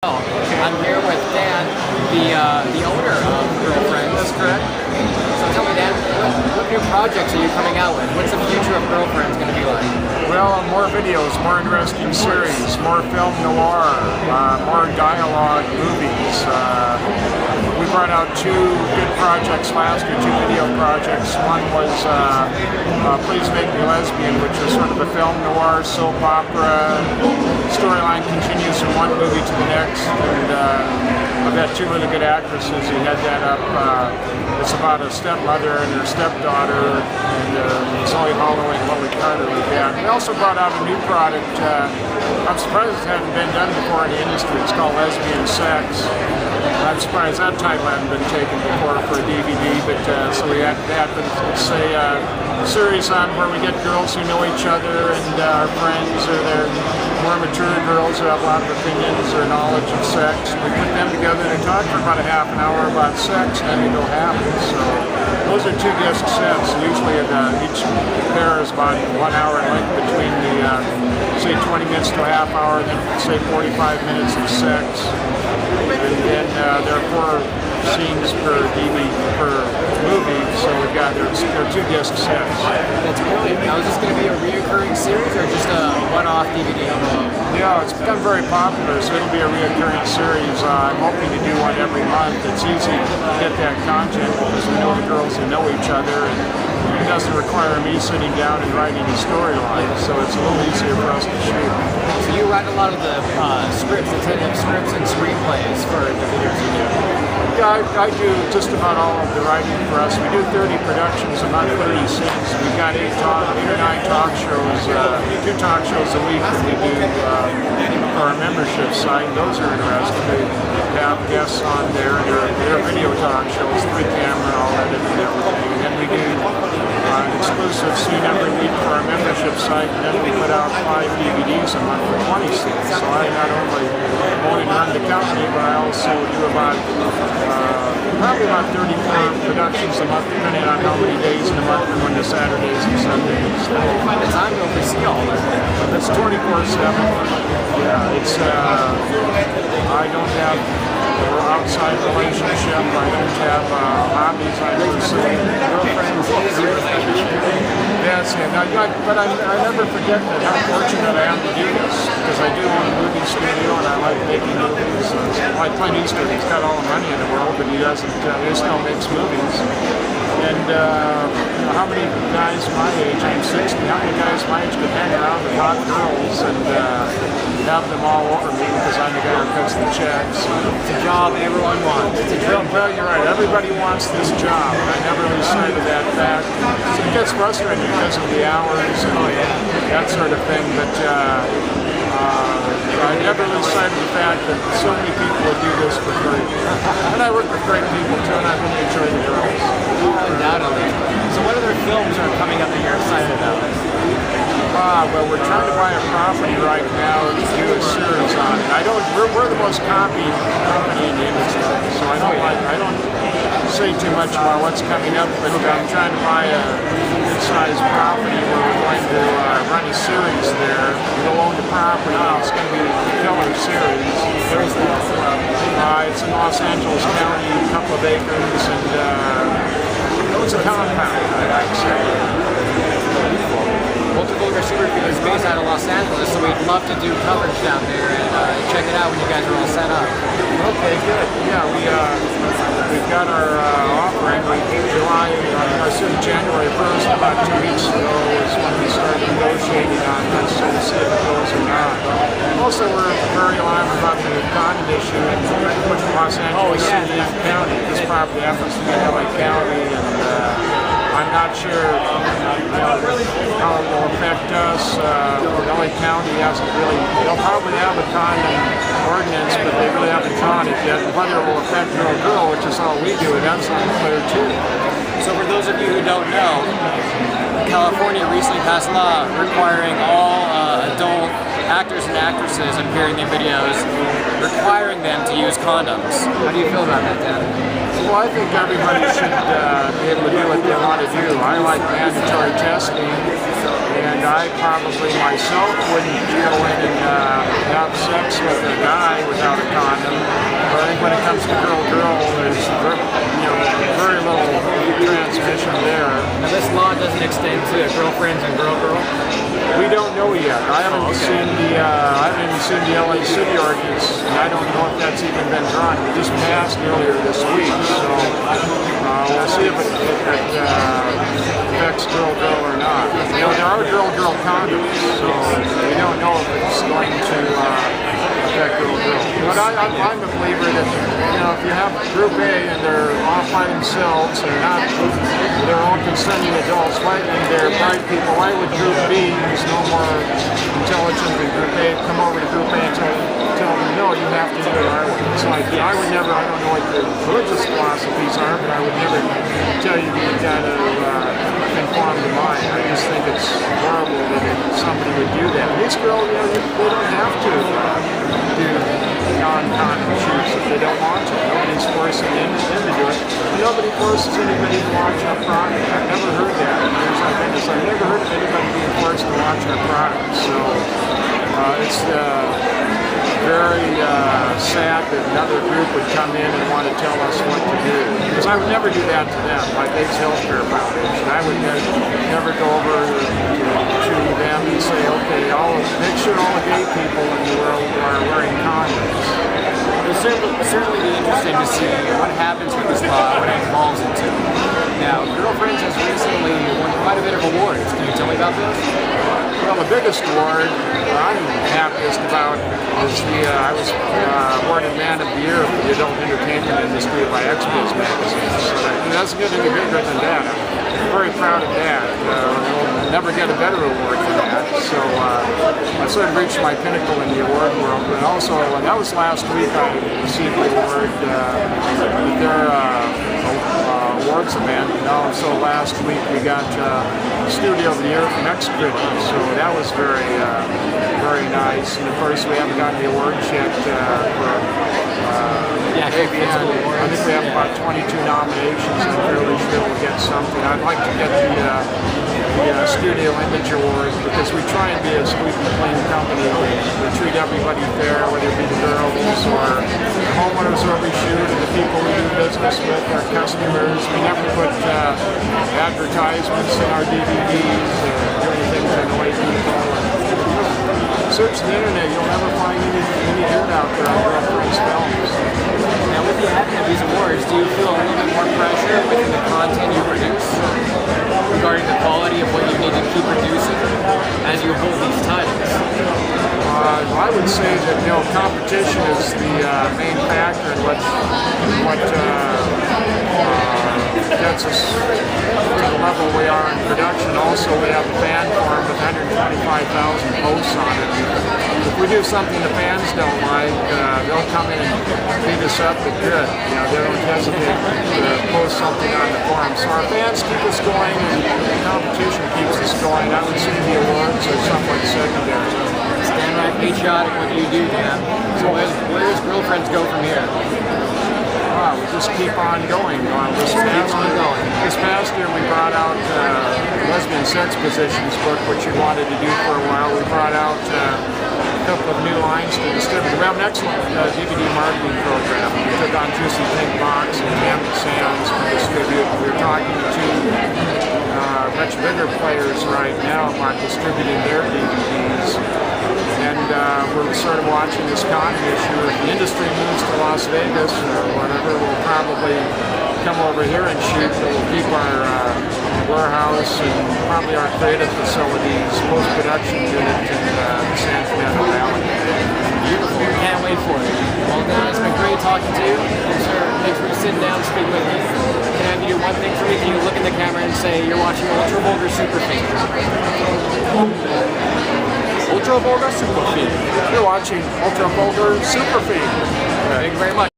I'm here with Dan, the owner of Girlfriends. That's correct. So tell me, Dan, what new projects are you coming out with? What's the future of Girlfriends going to be like? Well, more videos, more interesting series, more film noir, more dialogue movies. We brought out two good projects last year, two video projects. One was Please Make Me Lesbian, which was sort of a film noir soap opera. Storyline continues from one movie to the next, and I've got two really good actresses who had that up. It's about a stepmother and her stepdaughter, and Zoe Holloway and Lily Carter with that. We also brought out a new product. I'm surprised it hadn't been done before in the industry. It's called Lesbian Sex. I'm surprised that title hadn't been taken before for a DVD, but so we had that. But it's a series on where we get girls who know each other and are friends, or they're more mature girls who have a lot of opinions or knowledge of sex. We put them together and talk for about a half an hour about sex, and then we go have it. So those are two disc sets. Usually each pair is about 1 hour in length between the, say 20 minutes to a half hour, then say 45 minutes of sex. And then there are 4 scenes per DVD per movie, so we've got there are 2 disc sets. That's brilliant. Now, is this going to be a reoccurring series or just a one-off DVD? Yeah, it's become very popular, so it'll be a reoccurring series. I'm hoping to do one every month. It's easy to get that content because we know the girls who know each other, and it doesn't require me sitting down and writing a storyline, so it's a little easier for us to shoot. So you write a lot of the scripts, the tentative scripts and screenplays for the videos you do? Yeah, I do just about all of the writing for us. We do 30 productions a month, 30 scenes. We've got 8 or 9 talk shows, 2 talk shows a week that we do for our membership site. Those are interesting. We have guests on there. They're video talk shows, 3-camera, all that and everything. And then we do an exclusive scene every week for our membership site, and then we put out 5 DVDs a month for 20 scenes. So I not only own and run the company, but I also do about probably about 34 productions a month, depending on how many days in a month and when the Saturdays and Sundays. How do you find the time to oversee all that? It's 24/7. Yeah, it's I don't have an outside relationship. I don't have hobbies I pursue. Girlfriends is your Yes, but I never forget that how fortunate I am to do this, because I do own a movie studio and I like making movies. Like Clint Eastwood, he's got all the money in the world, but he doesn't. He still makes movies. And how many guys my age, I'm 60, how many guys my age could hang around with hot girls and have them all over me because I'm the guy who cuts the checks? It's a job everyone wants. It's a dream. Well, you're right. Everybody wants this job, and I never lose sight of that fact. So it gets frustrating because of the hours and that sort of thing, but I never lose sight of the fact that so many people would do this for free. And I work with great people too, and I really enjoy the girls. Undoubtedly. So what other films are coming up that you're excited about? Well, we're trying to buy a property right now to do a series on it. We're the most copied company in the industry, so I don't say too much about what's coming up, but I'm trying to buy a good-sized property where we're going to run a series there. We'll own the property. It's going to be a killer series. Where is that? It's in Los Angeles County, a couple of acres, and it's a compound, I'd say. Multiple Receiver is based out of Los Angeles, so we'd love to do coverage down there and check it out when you guys are all set up. Okay, good. Yeah, we've got our offering January 1st, about 2 weeks ago, is when we started negotiating on this to see if it goes or not. Also, we're very alarmed about the condom issue in Los Angeles City and County. This property happens to be in LA County, and I'm not sure how it will affect us. LA County hasn't really, they'll probably have a condom ordinance, but they really haven't drawn it yet. Whether it will affect girl girl, which is all we do, that's unclear too. So for those of you who don't know, California recently passed a law requiring all adult actors and actresses appearing in videos, requiring them to use condoms. How do you feel about that, Dan? Well, I think everybody should be able to do what they want to do. I like mandatory testing, And I probably myself wouldn't go in and have sex with a guy without a condom. But I think when it comes to girl-girl, there's very little transmission there. And this law doesn't extend to girlfriends and girl-girl? We don't know yet. I haven't seen the LA City ordinance, and I don't know if that's even been drawn. We just passed earlier this week, so we'll see if it affects girl-girl or not. You know, there are girl-girl condoms, so we don't know if it's going to affect girl-girl. But I'm a believer that, you know, if you have Group A and they're off by themselves, they're all consenting adults, and they're bright people, why would Group B, who's no more intelligent than Group A, come over to Group A and tell them, no, you have to do it our way? It's like, I would never, I don't know what the religious philosophies are, but I would never tell you you've got to conform to mine. I just think it's horrible that somebody would do that. And these girls, you know, they don't have to do non-condom shoots if they don't want to. Nobody's forcing them to do it. Nobody forces anybody to watch our product. I've never heard that. I've never heard of anybody being forced to watch our product. So it's very sad that another group would come in and want to tell us what to do. Because I would never do that to them, like AIDS Healthcare Foundation. I would never go over to them and say, okay, make sure all the gay people in the world are wearing condoms. It'll certainly be interesting to see what happens with this law, what it evolves into. Now, Girlfriends has recently won quite a bit of awards. Can you tell me about this? Well, the biggest award I'm happiest about is I was awarded Man of the Year for the adult entertainment industry by Xbiz magazine. So it doesn't get any bigger than that. I'm very proud of that. We'll never get a better award for that. So I sort of reached my pinnacle in the award world. But also, that was last week I received the award with their awards event. And also last week we got Studio of the Year from X-Critic. So that was very, very nice. And of course, we haven't gotten the award yet for ABN. I think we have about 22 nominations. I'm fairly sure we'll get something. I'd like to get the Studio Image Award because we try and be a squeaky clean company. We treat everybody fair, whether it be the girls or the homeowners where we shoot and the people we do business with, our customers. We never put advertisements in our DVDs or do anything to annoy people. Search the internet, you'll never find any dirt out there on Girlfriends films. Now, with the advent of these awards, do you feel a little bit more pressure with the content you produce regarding the quality of what you need to keep producing as you hold these titles? I would say that competition is the main factor in what gets us to the level we are in production. Also, we have a fan forum with 125,000 posts on it. If we do something the fans don't like, they'll come in and beat us up but good. They don't hesitate to post something on the forum. So our fans keep us going and the competition keeps us going. I would say the awards are somewhat secondary. Downright patriotic what you do, Dan. So where does Girlfriends go from here? We just keep on going. This past year we brought out Lesbian Sex Positions book, which we wanted to do for a while. We brought out a couple of new lines to distribute. We have an excellent DVD marketing program. We took on Juicy Pink Box and Camden Sands to distribute. We're talking to much bigger players right now about distributing their DVDs. And we're sort of watching this condom issue. If the industry moves to Las Vegas or whatever, we'll probably come over here and shoot. But we'll keep our warehouse and probably our creative facilities, post-production unit in the San Fernando Valley. Beautiful. Can't wait for it. Well, Dan, it's been great talking to you. Thanks for sitting down and speaking with me. Can I have you do one thing for me? Can you look in the camera and say you're watching Ultra Vulgar Super Feed? Ultra Vulgar Super Feed. You're watching Ultra Vulgar Super Feed. Thank you very much.